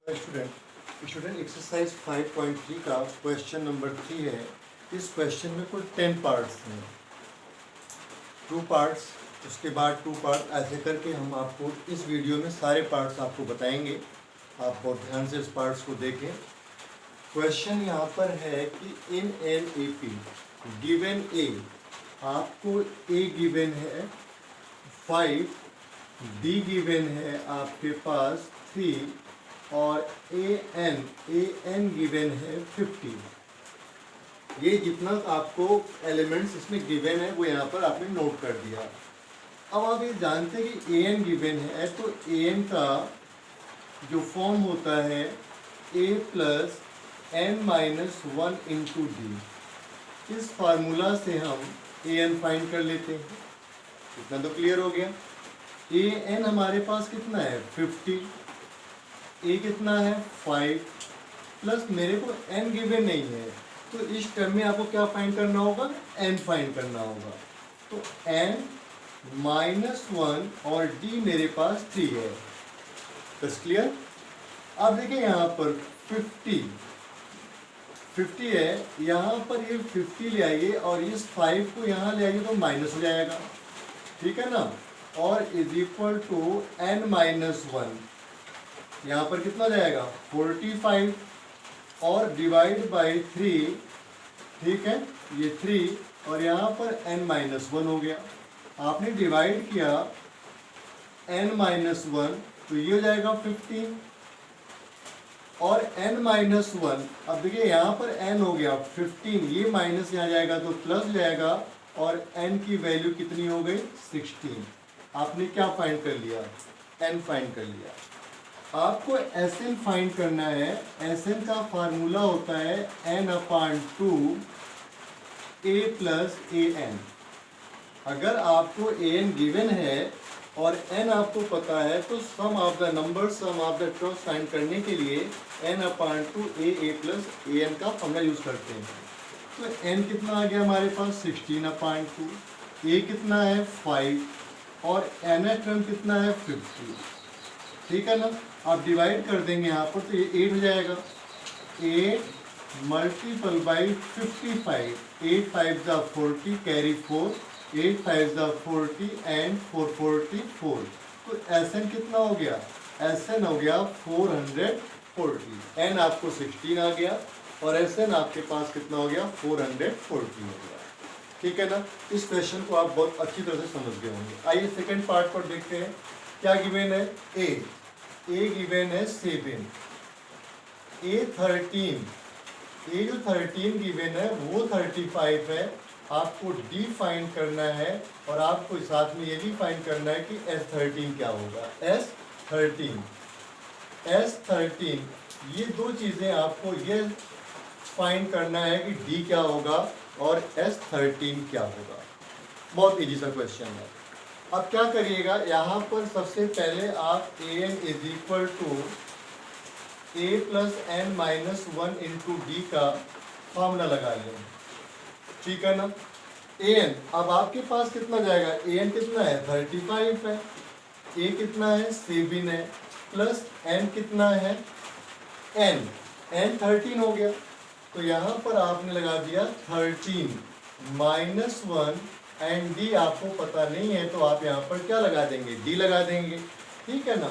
Student exercise 5.3 का question number 3 है। इस क्वेश्चन में कुल 10 पार्ट्स हैं, 2 पार्ट्स उसके बाद 2 पार्ट, ऐसे करके हम आपको इस वीडियो में सारे पार्ट्स आपको बताएंगे। आप बहुत ध्यान से इस पार्ट्स को देखें। क्वेश्चन यहाँ पर है कि in an A P given A, आपको ए गिवन है 5, डी गिवन है आपके पास 3 और ए एन गिवन है 50। ये जितना आपको एलिमेंट्स इसमें गिवन है वो यहाँ पर आपने नोट कर दिया। अब आप ये जानते हैं कि ए एन गिवन है, तो ए एन का जो फॉर्म होता है A plus N minus 1 into D. इस फार्मूला से हम ए एन फाइंड कर लेते हैं। इतना तो क्लियर हो गया। ए एन हमारे पास कितना है 50, ए कितना है 5, प्लस मेरे को एन गिवन नहीं है, तो इस टर्म में आपको क्या फाइंड करना होगा, एन फाइंड करना होगा। तो एन माइनस 1 और डी मेरे पास 3 है। बस क्लियर। अब देखिए यहाँ पर 50 है, यहाँ पर ये 50 ले आइए और इस 5 को यहाँ ले आइए तो माइनस हो जाएगा, ठीक है ना। और is equal to n minus 1, यहाँ पर कितना जाएगा 45 और डिवाइड बाई 3, ठीक है, ये 3 और यहाँ पर n माइनस 1 हो गया। आपने डिवाइड किया n माइनस 1 तो ये हो जाएगा 15 और n माइनस 1। अब देखिए यहाँ पर n हो गया 15, ये माइनस यहाँ जाएगा तो प्लस जाएगा और n की वैल्यू कितनी हो गई 16। आपने क्या फाइंड कर लिया, n फाइंड कर लिया। आपको एस एन फाइंड करना है। एस एन का फार्मूला होता है n/2 a plus A N. अगर आपको ए एन गिवन है और n आपको पता है तो sum of the number, sum of the terms find करने के लिए n/2 a plus A N का फॉर्मूला यूज करते हैं। तो n कितना आ गया हमारे पास 16/2, a कितना है 5 और n टर्म कितना है 50, ठीक है ना। आप डिवाइड कर देंगे यहाँ पर तो ये 8 हो जाएगा। 8 मल्टीपल बाई 55, 8 5 ज़ा 40 कैरी 4, 8 5 ज़ा 40 एंड 444। तो एस एन कितना हो गया, एस एन हो गया 440। एन आपको 16 आ गया और एस एन आपके पास कितना हो गया 440 हो गया, ठीक है ना। इस क्वेश्चन को आप बहुत अच्छी तरह से समझ गए होंगे। आइए सेकेंड पार्ट पर देखते हैं। क्या गिवन है, ए गिवन है 7, ए 13, ए जो 13 गिवन है वो 35 है। आपको डी फाइंड करना है और आपको साथ में ये भी फाइंड करना है कि S13 क्या होगा। S13 ये दो चीज़ें आपको ये फाइंड करना है कि डी क्या होगा और S13 क्या होगा। बहुत इजी सा क्वेश्चन है। अब क्या करिएगा, यहाँ पर सबसे पहले आप A N is equal to A plus N minus 1 into D का फॉर्मूला लगा लें, ठीक है ना। ए एन अब आपके पास कितना जाएगा, ए एन कितना है 35 है, ए कितना है 7 है, प्लस एन कितना है एन 13 हो गया। तो यहाँ पर आपने लगा दिया 13 माइनस 1 एंड डी आपको पता नहीं है तो आप यहाँ पर क्या लगा देंगे, डी लगा देंगे, ठीक है ना।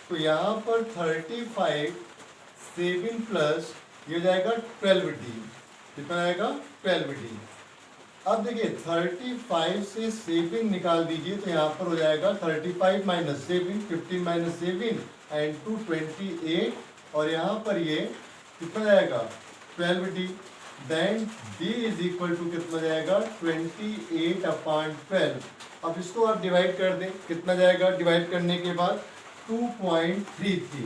तो यहाँ पर 35 7 प्लस ये हो जाएगा 12D, कितना आएगा 12D। अब देखिए 35 से 7 निकाल दीजिए तो यहाँ पर हो जाएगा 35 माइनस 7, 15 माइनस 7 एंड 2 28 और यहाँ पर ये कितना जाएगा 12D। Then d is equal to कितना जाएगा 28/12। अब इसको आप डिवाइड कर दें, कितना जाएगा डिवाइड करने के बाद 2.33,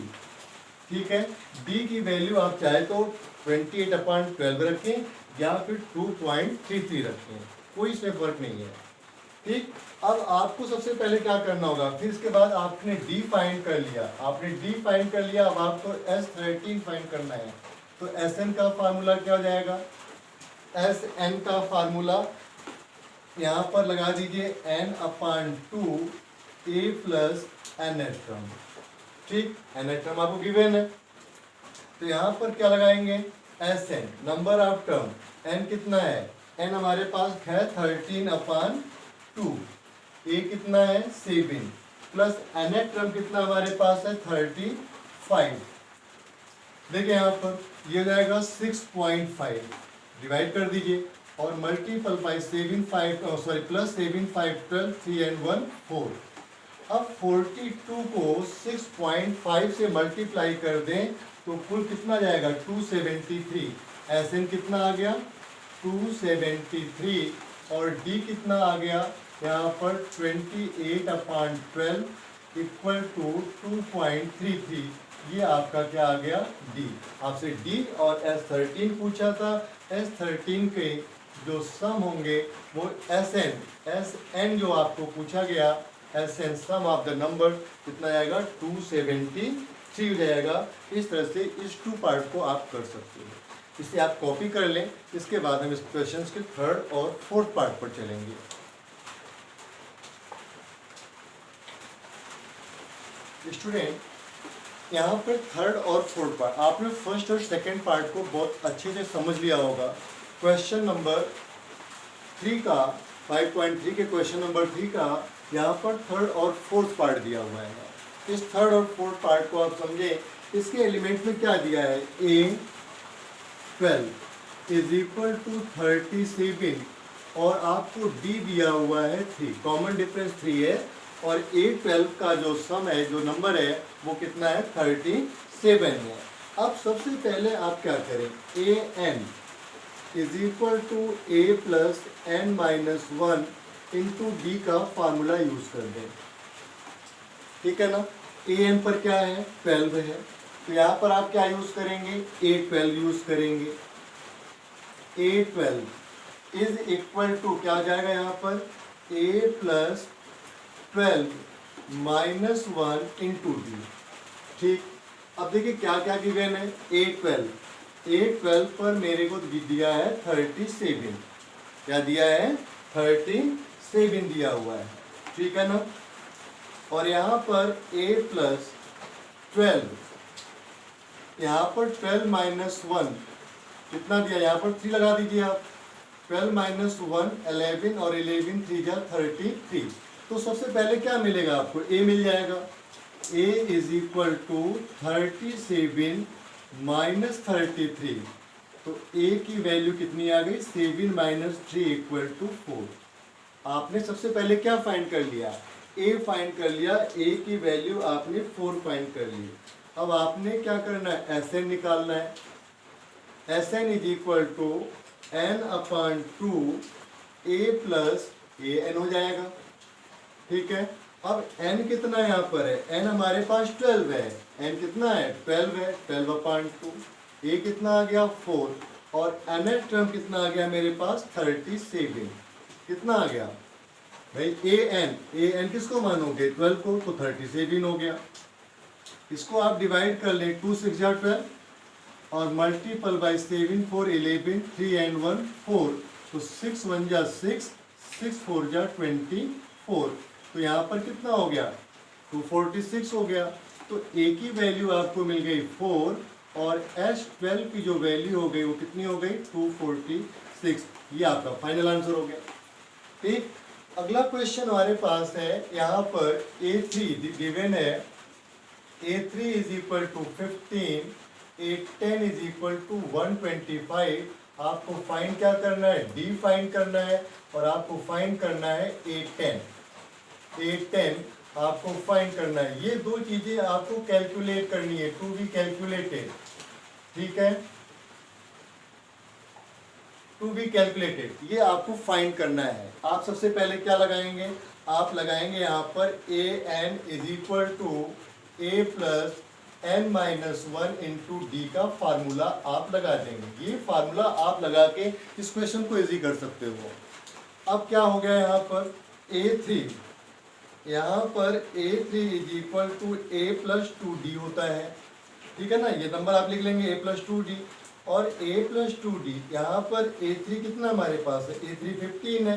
ठीक है। d की वैल्यू आप चाहे तो 28/12 रखें या फिर 2.33 रखें, कोई इसमें फर्क नहीं है, ठीक। अब आपको सबसे पहले क्या करना होगा, फिर इसके बाद आपने d फाइंड कर लिया, अब आपको S13 फाइंड करना है। तो एस एन का फार्मूला क्या हो जाएगा, एस एन का फार्मूला यहाँ पर लगा दीजिए n/2 a plus n term, ठीक। एन टर्म आपको गिवन है तो यहाँ पर क्या लगाएंगे, S n, number of term, n कितना है, एन हमारे पास है 13/2, ए कितना है 7, प्लस एन टर्म कितना हमारे पास है 35। देखिए यहाँ पर ये हो जाएगा 6.5, डिवाइड कर दीजिए और मल्टीपल बाई 7 5 प्लस 7 5 12 3 and 1 4। अब 42 को 6.5 से मल्टीप्लाई कर दें तो कुल कितना जाएगा 273। एस एन कितना आ गया 273 और डी कितना आ गया यहाँ पर 28/12 इक्वल टू 2.33। ये आपका क्या आ गया डी। आपसे डी और S13 पूछा था। S13 के जो सम होंगे वो एन जो आपको पूछा गया n sum of the number कितना आएगा 273 हो जाएगा। इस तरह से इस 2 पार्ट को आप कर सकते हो। इसे आप कॉपी कर लें। इसके बाद हम इस क्वेश्चन के 3rd और 4th पार्ट पर चलेंगे। स्टूडेंट यहाँ पर 3rd और 4th पार्ट आपने 1st और 2nd पार्ट को बहुत अच्छे से समझ लिया होगा। क्वेश्चन नंबर 3 का 5.3 के क्वेश्चन नंबर 3 का यहाँ पर 3rd और 4th पार्ट दिया हुआ है। इस 3rd और 4th पार्ट को आप समझें। इसके एलिमेंट में क्या दिया है, A12 इज इक्वल टू 37 और आपको D दिया हुआ है 3, कॉमन डिफरेंस 3 है और A12 का जो सम है, जो नंबर है वो कितना है 37 है। अब सबसे पहले आप क्या करें, AN is equal to A plus n-1 into D का फार्मूला यूज कर दें। ठीक है ना। AN पर क्या है 12 है, तो यहाँ पर आप क्या यूज करेंगे, A12 यूज करेंगे। A12 इज इक्वल टू क्या आ जाएगा यहाँ पर A प्लस 12 -1 इंटू डी। ठीक, अब देखिए क्या क्या गिवन है। A12 पर मेरे को दिया है 37, क्या दिया है 37 दिया हुआ है। ठीक है ना। और यहाँ पर A प्लस 12, यहाँ पर 12 -1 कितना दिया, यहाँ पर 3 लगा दीजिए आप। 12 -1 11 और 11 3 जा 33। तो सबसे पहले क्या मिलेगा आपको, A मिल जाएगा। A is equal to 37 minus 33। तो A की वैल्यू कितनी आ गई 7 - 3 इक्वल टू 4। आपने सबसे पहले क्या फाइंड कर लिया, A फाइंड कर लिया। A की वैल्यू आपने 4 फाइंड कर ली। अब आपने क्या करना है, SN निकालना है। SN is equal to n/2 A plus AN हो जाएगा। ठीक है। अब n कितना यहाँ पर है, n हमारे पास 12 है। n कितना है 12 है, 12/2। A कितना आ गया 4 और n टर्म कितना आ गया मेरे पास 37। कितना आ गया भाई an किसको मानोगे 12 को, तो 37 हो गया। इसको आप डिवाइड कर ले, 2 6 जा 12 और मल्टीपल बाई 7 4 11 3 and 1 4। तो 6 1 जा 6 6 4 जा 24। तो यहाँ पर कितना हो गया 246 हो गया। तो A की वैल्यू आपको मिल गई 4 और S12 की जो वैल्यू हो गई वो कितनी हो गई 246। ये आपका फाइनल आंसर हो गया। ठीक, अगला क्वेश्चन हमारे पास है। यहाँ पर A3 गिवन है। A3 is equal to 15, A10 is equal to 125। आपको फाइंड क्या करना है, D फाइंड करना है और आपको फाइंड करना है A10 आपको फाइंड करना है। ये दो चीजें आपको कैलकुलेट करनी है, टू बी कैलकुलेटेड। ठीक है, टू बी कैलकुलेटेड, ये आपको फाइंड करना है। आप सबसे पहले क्या लगाएंगे, आप लगाएंगे यहाँ पर AN is equal to A plus n-1 into D का फार्मूला आप लगा देंगे। ये फार्मूला आप लगा के इस क्वेश्चन को इजी कर सकते हो। अब क्या हो गया यहाँ पर A3, यहाँ पर A3 is equal to A plus 2D होता है। ठीक है ना, ये नंबर आप लिख लेंगे A प्लस 2D और A प्लस 2D। यहाँ पर A3 कितना हमारे पास है, A3 15 है।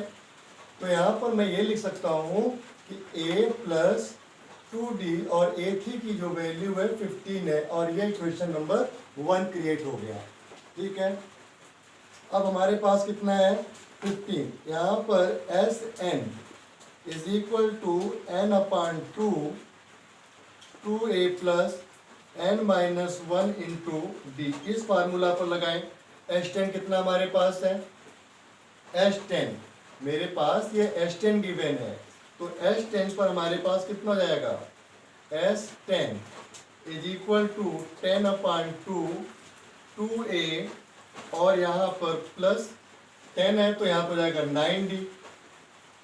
तो यहाँ पर मैं ये लिख सकता हूँ कि A प्लस 2d और a3 की जो वैल्यू है 15 है, और ये इक्वेशन नंबर 1 क्रिएट हो गया। ठीक है, अब हमारे पास कितना है 15। यहाँ पर S n is equal to n upon 2a plus n minus 1 into D. इस फार्मूला पर लगाएं। S10 कितना हमारे पास है, S10 मेरे पास ये S10 गिवन है, तो S10 पर हमारे पास कितना हो जाएगा, S10 is equal to 10 upon 2a, और यहाँ पर प्लस 10 है तो यहाँ पर जाएगा 9d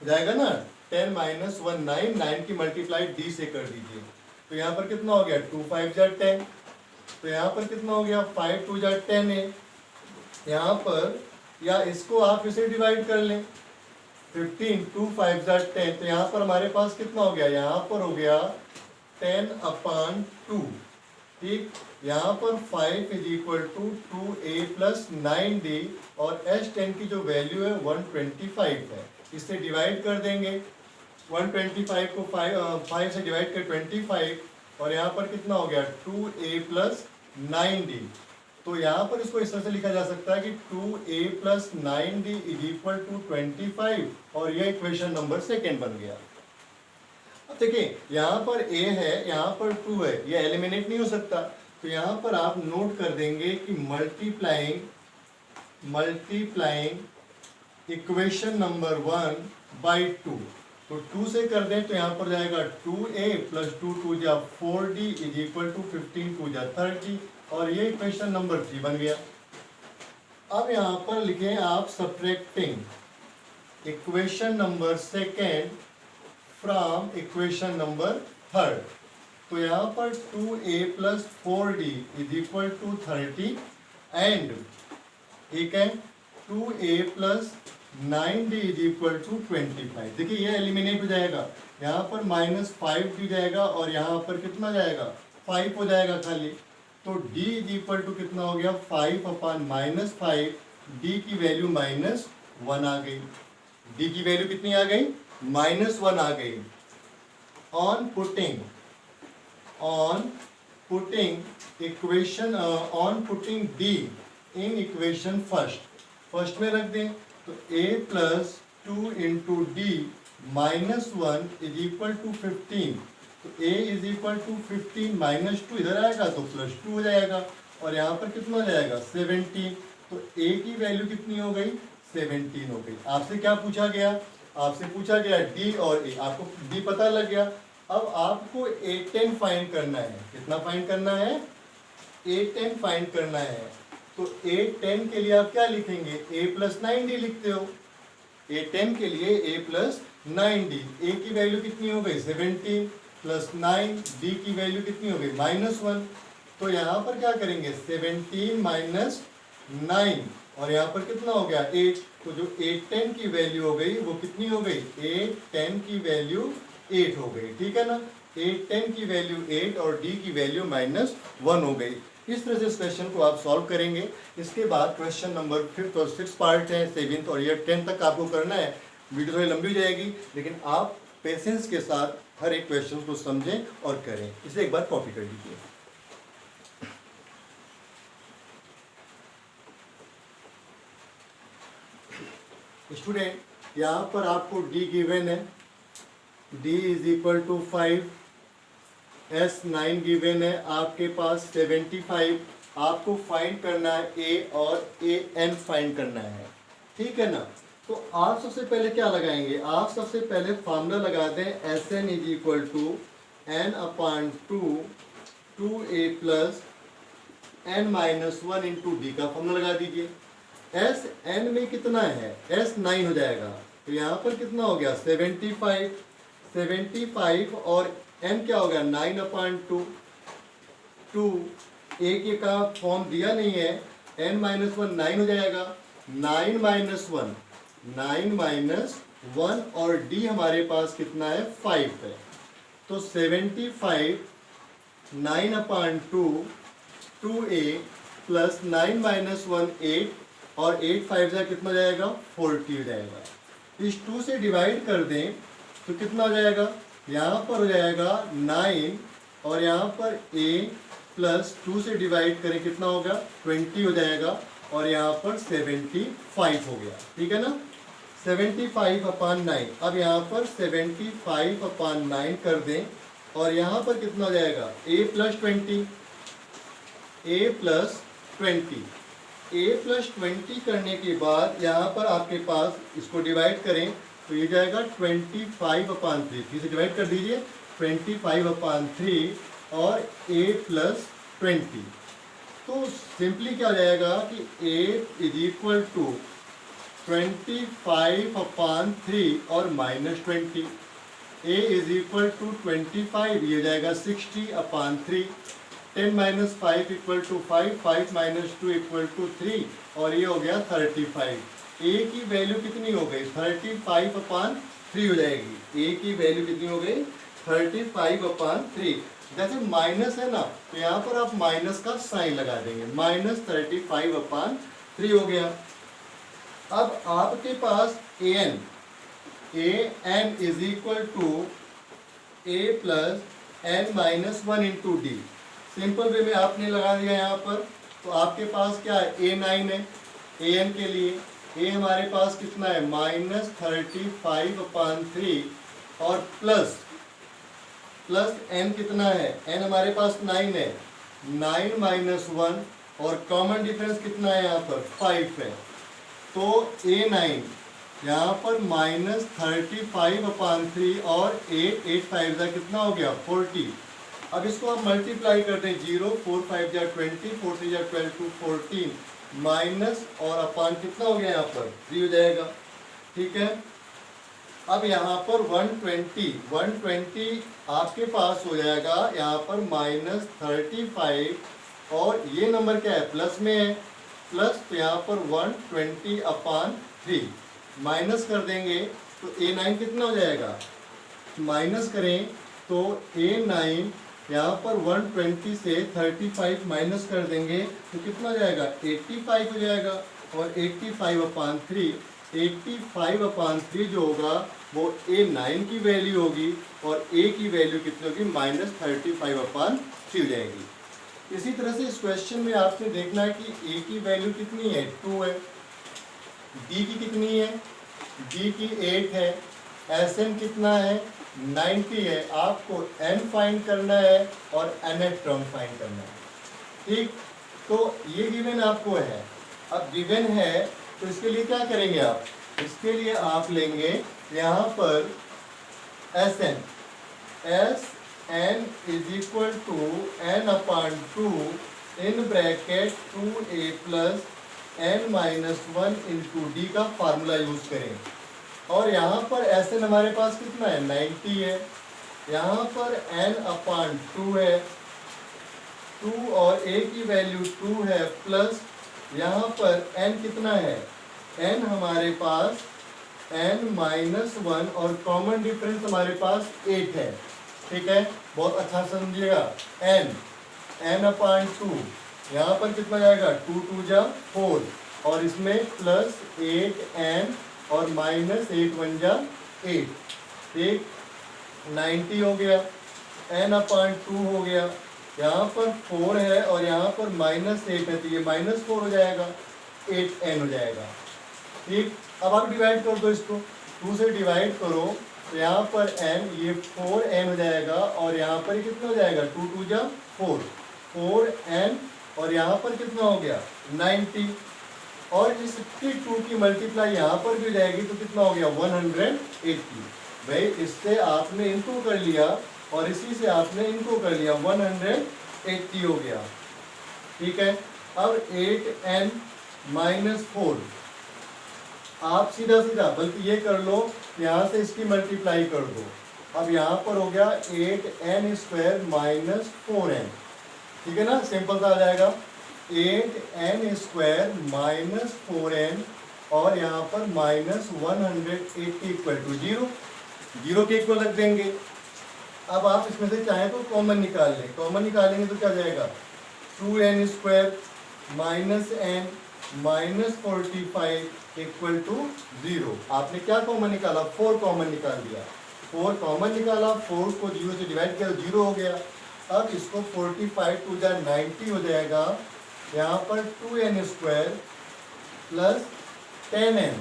हो जाएगा ना। 10 माइनस 1 9, 9 की मल्टीप्लाई d से कर दीजिए, तो यहाँ पर कितना हो गया 2 5 जा 10, तो यहाँ पर कितना हो गया 5 2 जा 10 है यहाँ पर, या इसको आप इसे डिवाइड कर लें 15 2 5 जा 10, तो यहाँ पर हमारे पास कितना हो गया, यहाँ पर हो गया 10 अपॉन 2। ठीक, यहाँ पर 5 is equal to 2a plus 9d, और S10 की जो वैल्यू है 125 है, इससे डिवाइड कर देंगे 125 को 5 से डिवाइड कर 25, और यहाँ पर कितना हो गया 2a प्लस 9d। तो यहाँ पर इसको इस तरह से लिखा जा सकता है कि 2a plus 9d is equal to 25, और यह इक्वेशन नंबर 2 बन गया। अब देखिए यहाँ पर a है, यहाँ पर 2 है, यह एलिमिनेट नहीं हो सकता, तो यहाँ पर आप नोट कर देंगे कि मल्टीप्लाइंग इक्वेशन नंबर 1 बाई 2, तो 2 से कर दें तो यहाँ पर जाएगा 2a प्लस 2 2 जा 4d इज इक्वल टू 15 2 जा 30, और ये इक्वेशन नंबर 3 बन गया। अब यहाँ पर लिखें आप subtracting equation number 2 from equation number 3, तो यहाँ पर 2a plus 4d is equal to 30 and, ठीक है, 2a plus 9d is equal to 25। देखिए ये एलिमिनेट हो जाएगा, यहाँ पर माइनस 5 भी जाएगा, और यहाँ पर कितना जाएगा 5 हो जाएगा खाली, तो d इज इक्वल टू कितना हो गया 5 अपॉन माइनस 5, d की वैल्यू माइनस 1 आ गई, d की वैल्यू कितनी आ गई माइनस 1 आ गई। On putting d in equation first में रख दें, तो a plus 2 into d minus 1 is equal to 15, तो a is equal to 15 minus 2 इधर आएगा तो प्लस 2 हो जाएगा, और यहाँ पर कितना हो जाएगा 17, तो a की वैल्यू कितनी हो गई 17 हो गई। आपसे क्या पूछा गया, आपसे पूछा गया d और a, आपको d पता लग गया। अब आपको a10 फाइंड करना है, कितना फाइंड करना है a10 फाइंड करना है, तो a10 के लिए आप क्या लिखेंगे a प्लस 9d लिखते हो, a10 के लिए a प्लस 9d, a की वैल्यू कितनी हो गई 17 प्लस 9, d की वैल्यू कितनी हो गई माइनस 1, तो यहाँ पर क्या करेंगे 17 माइनस 9, और यहाँ पर कितना हो गया 8, तो जो a10 की वैल्यू हो गई वो कितनी हो गई a10 की वैल्यू 8 हो गई, ठीक है ना, a10 की वैल्यू 8 और d की वैल्यू माइनस 1 हो गई। इस तरह से इस क्वेश्चन को आप सॉल्व करेंगे। इसके बाद क्वेश्चन नंबर 5th और 6th पार्ट है, 7th और ये 10th तक आपको करना है। वीडियो थोड़ी लंबी हो जाएगी, लेकिन आप पेशेंस के साथ हर एक क्वेश्चन को समझें और करें। इसे एक बार कॉपी कर लीजिए। स्टूडेंट यहाँ पर आपको d गिवन है, d is equal to 5, S9 given है आपके पास 75, आपको फाइंड करना है a और an फाइंड करना है, ठीक है ना। तो आप सबसे पहले क्या लगाएंगे, आप सबसे पहले फार्मूला लगा दें Sn is equal to n upon 2a plus n minus 1 into D का फार्मूला लगा दीजिए। Sn में कितना है S9 हो जाएगा, तो यहाँ पर कितना हो गया 75 और n क्या हो गया 9 अपॉन 2 एक ये का फॉर्म दिया नहीं है, n माइनस 1 9 हो जाएगा, 9 माइनस 1 और d हमारे पास कितना है 5 है, तो 75 9 अपॉन 2a प्लस 9 माइनस 1 8 और 8 5 जा कितना जाएगा 40 हो जाएगा। इस 2 से डिवाइड कर दें तो कितना हो जाएगा यहाँ पर हो जाएगा 9 और यहाँ पर a प्लस 2 से डिवाइड करें कितना होगा 20 हो जाएगा और यहाँ पर 75 हो गया। ठीक है ना, 75/9। अब यहाँ पर 75/9 कर दें और यहाँ पर कितना हो जाएगा a प्लस 20 a प्लस 20 करने के बाद यहाँ पर आपके पास इसको डिवाइड करें तो ये जाएगा 25/3। फिर से डिवाइड कर दीजिए 25/3 और a प्लस 20। तो सिंपली क्या हो जाएगा कि a इज इक्वल टू 25/3 और -20। a इज इक्वल टू 25, ये हो जाएगा 60/3। 10 - 5 इक्वल टू 5, 5 - 2 इक्वल टू 3 और ये हो गया 35। a की वैल्यू कितनी हो गई 35/3 हो जाएगी। a की वैल्यू कितनी हो गई 35/3। जैसे माइनस है ना तो यहाँ पर आप माइनस का साइन लगा देंगे, -35/3 हो गया। अब आपके पास an is equal to a plus n-1 into d. Simple way में आपने लगा दिया यहाँ पर, तो आपके पास क्या है a9 है an के लिए। a हमारे पास कितना है -35/3 और प्लस n कितना है n हमारे पास 9 है, 9 - 1 और कॉमन डिफरेंस कितना है यहाँ पर 5 है। तो a9 यहाँ पर -35/3 और 8 5 कितना हो गया 40। अब इसको आप मल्टीप्लाई करते हैं 0 4 5 20 4 3 12 2 14 माइनस और अपान कितना हो गया यहाँ पर 3 हो जाएगा। ठीक है, अब यहाँ पर 120 आपके पास हो जाएगा यहाँ पर -35 और ये नंबर क्या है प्लस में है, प्लस तो यहाँ पर 120/3 माइनस कर देंगे तो a9 कितना हो जाएगा, माइनस करें तो a9 यहाँ पर 120 से 35 माइनस कर देंगे तो कितना हो जाएगा 85 हो जाएगा और 85/3 जो होगा वो a9 की वैल्यू होगी और a की वैल्यू कितनी होगी -35/3 हो जाएगी। इसी तरह से इस क्वेश्चन में आपने देखना है कि a की वैल्यू कितनी है 2 है, d की कितनी है d की 8 है, Sn कितना है 90 है। आपको n फाइंड करना है और nth टर्म फाइंड करना है। ठीक, तो ये गिवन आपको है। अब गिवन है तो इसके लिए क्या करेंगे आप, इसके लिए आप लेंगे यहाँ पर Sn is equal to n/2 in bracket 2a plus n-1 into D का फार्मूला यूज करें। और यहाँ पर Sn हमारे पास कितना है 90 है, यहाँ पर n/2 है 2 और a की वैल्यू 2 है, प्लस यहाँ पर n कितना है n हमारे पास n-1 और कॉमन डिफरेंस हमारे पास 8 है। ठीक है, बहुत अच्छा समझिएगा। n/2 यहाँ पर कितना जाएगा 2 2 जा 4 और इसमें प्लस 8n और -8 1 जा 8। ठीक, 90 हो गया, n/2 हो गया, यहाँ पर 4 है और यहाँ पर -8 है तो ये -4 हो जाएगा, 8n हो जाएगा। ठीक, अब आप डिवाइड कर दो इसको, 2 से डिवाइड करो तो यहाँ पर n ये 4n हो जाएगा और यहाँ पर कितना हो जाएगा 2 2 जा 4n और यहाँ पर कितना हो गया 90 और इस 2 की मल्टीप्लाई यहाँ पर भी हो जाएगी तो कितना हो गया 180। भाई इससे आपने इनको कर लिया और इसी से आपने इनको कर लिया, 180 हो गया। ठीक है, अब 8n - 4 आप सीधा बल्कि ये कर लो, यहाँ से इसकी मल्टीप्लाई कर दो। अब यहाँ पर हो गया 8n² - 4n। ठीक है ना, सिंपल सा आ जाएगा 8n² - 4n और यहाँ पर -180 इक्वल टू 0 के इक्वल रख देंगे। अब आप इसमें से चाहें तो कॉमन निकाल लें, कॉमन निकालेंगे तो क्या जाएगा 2n² - n -45 इक्वल टू 0। आपने क्या कॉमन निकाला 4 कॉमन निकाल दिया 4 कॉमन निकाला, 4 को 0 से डिवाइड किया तो 0 हो गया। अब इसको 45 टू जा 90 हो जाएगा। यहाँ पर 2n² plus 10n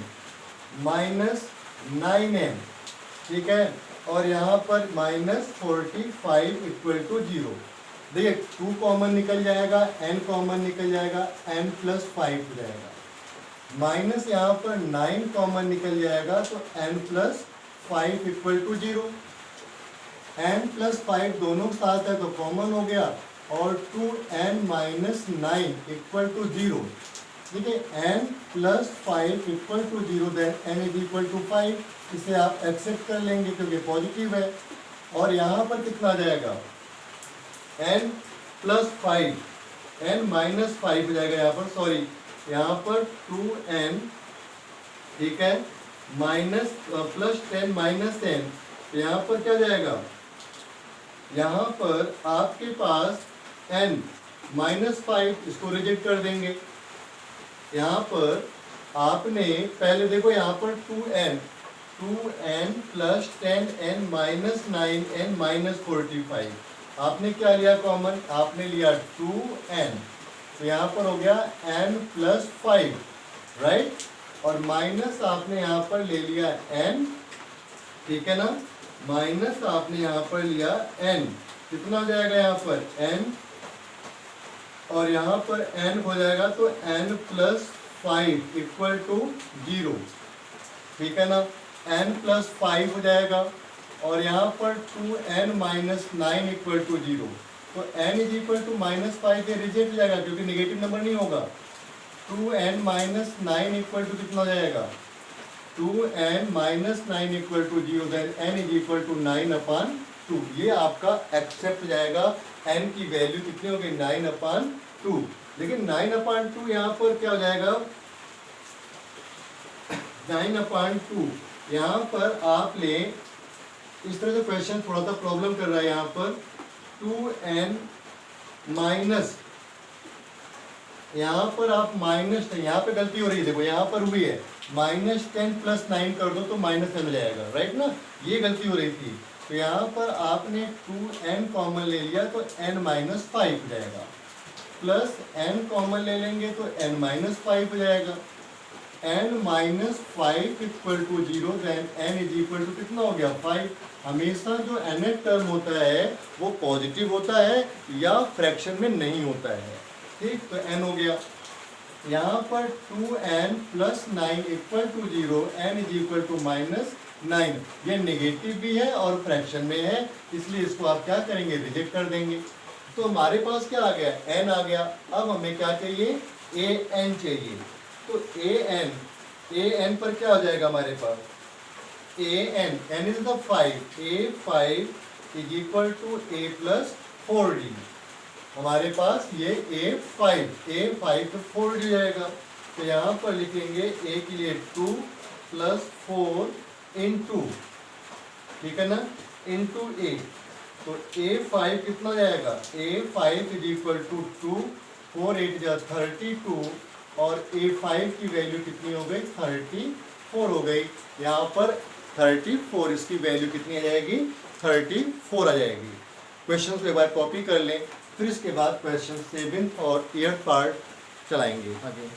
minus 9n, ठीक है, और यहाँ पर माइनस 45 इक्वल टू 0। देखिए 2 कॉमन निकल जाएगा, n कॉमन निकल जाएगा, n प्लस 5 हो जाएगा, माइनस यहाँ पर 9 कॉमन निकल जाएगा तो n plus 5 equal to 0। n plus 5 दोनों साथ है तो कॉमन हो गया, और 2n माइनस 9 इक्वल टू 0। देखिए n plus 5 equal to 0, then n is equal to 5। इसे आप एक्सेप्ट कर लेंगे क्योंकि पॉजिटिव है। और यहाँ पर कितना आ जाएगा, n प्लस 5, n माइनस 5 हो जाएगा यहाँ पर, सॉरी यहाँ पर 2n, ठीक है, माइनस प्लस 10 माइनस 10, यहाँ पर क्या जाएगा, यहाँ पर आपके पास n माइनस 5, इसको रिजेक्ट कर देंगे। यहाँ पर आपने पहले देखो यहाँ पर 2n plus 10n minus 9n minus 45, आपने क्या लिया कॉमन, आपने लिया 2n, तो यहाँ पर हो गया n प्लस 5, राइट, और माइनस आपने यहाँ पर ले लिया n, ठीक है ना, माइनस आपने यहाँ पर लिया n, कितना हो जाएगा यहाँ पर n, और यहाँ पर n हो जाएगा तो n प्लस 5 इक्वल टू 0, ठीक है ना, n प्लस 5 हो जाएगा, और यहाँ पर 2n माइनस 9 इक्वल टू 0, तो n is equal to minus 5 ये रिजेक्ट हो जाएगा क्योंकि नेगेटिव नंबर नहीं होगा। 2n माइनस 9 इक्वल टू कितना हो जाएगा, 2n minus 9 equal to 0, then n is equal to 9/2। ये आपका एक्सेप्ट जाएगा, n की वैल्यू कितनी होगी, 9/2। लेकिन 9/2 यहाँ पर क्या हो जाएगा, 9/2 यहाँ पर आप ले, इस तरह से क्वेश्चन थोड़ा सा प्रॉब्लम कर रहा है। यहाँ पर 2n माइनस, यहाँ पर आप माइनस, यहाँ पे गलती हो रही है, देखो यहाँ पर हुई है, माइनस 10 प्लस 9 कर दो तो माइनस 10 हो जाएगा, राइट ना, ये गलती हो रही थी। तो यहाँ पर आपने 2n कॉमन ले लिया तो n माइनस 5 हो जाएगा, प्लस n कॉमन ले लेंगे तो n माइनस 5 हो जाएगा, n minus 5 equal to 0, then n is equal to कितना हो गया, 5। हमेशा जो nth टर्म होता है वो पॉजिटिव होता है या फ्रैक्शन में नहीं होता है, ठीक, तो n हो गया। यहाँ पर 2n plus 9 equal to 0, n is equal to minus 9, ये नेगेटिव भी है और फ्रैक्शन में है, इसलिए इसको आप क्या करेंगे, रिजेक्ट कर देंगे। तो हमारे पास क्या आ गया, n आ गया। अब हमें क्या चाहिए, an चाहिए, तो an पर क्या हो जाएगा हमारे पास, n is the 5, a5 is equal to a plus 4d, हमारे पास ये a5 तो 4d जाएगा, तो यहाँ पर लिखेंगे a के लिए 2 प्लस 4 इंटू, ठीक है ना, इंटू a, तो a5 कितना जाएगा, a5 इज इक्वल टू 2, 4 8 जा 32, और a5 की वैल्यू कितनी हो गई, 34 हो गई। यहाँ पर 34, इसकी वैल्यू कितनी आ जाएगी, 34 आ जाएगी। क्वेश्चन को एक बार कॉपी कर लें, फिर इसके बाद क्वेश्चन 7th और 8th पार्ट चलाएंगे आगे।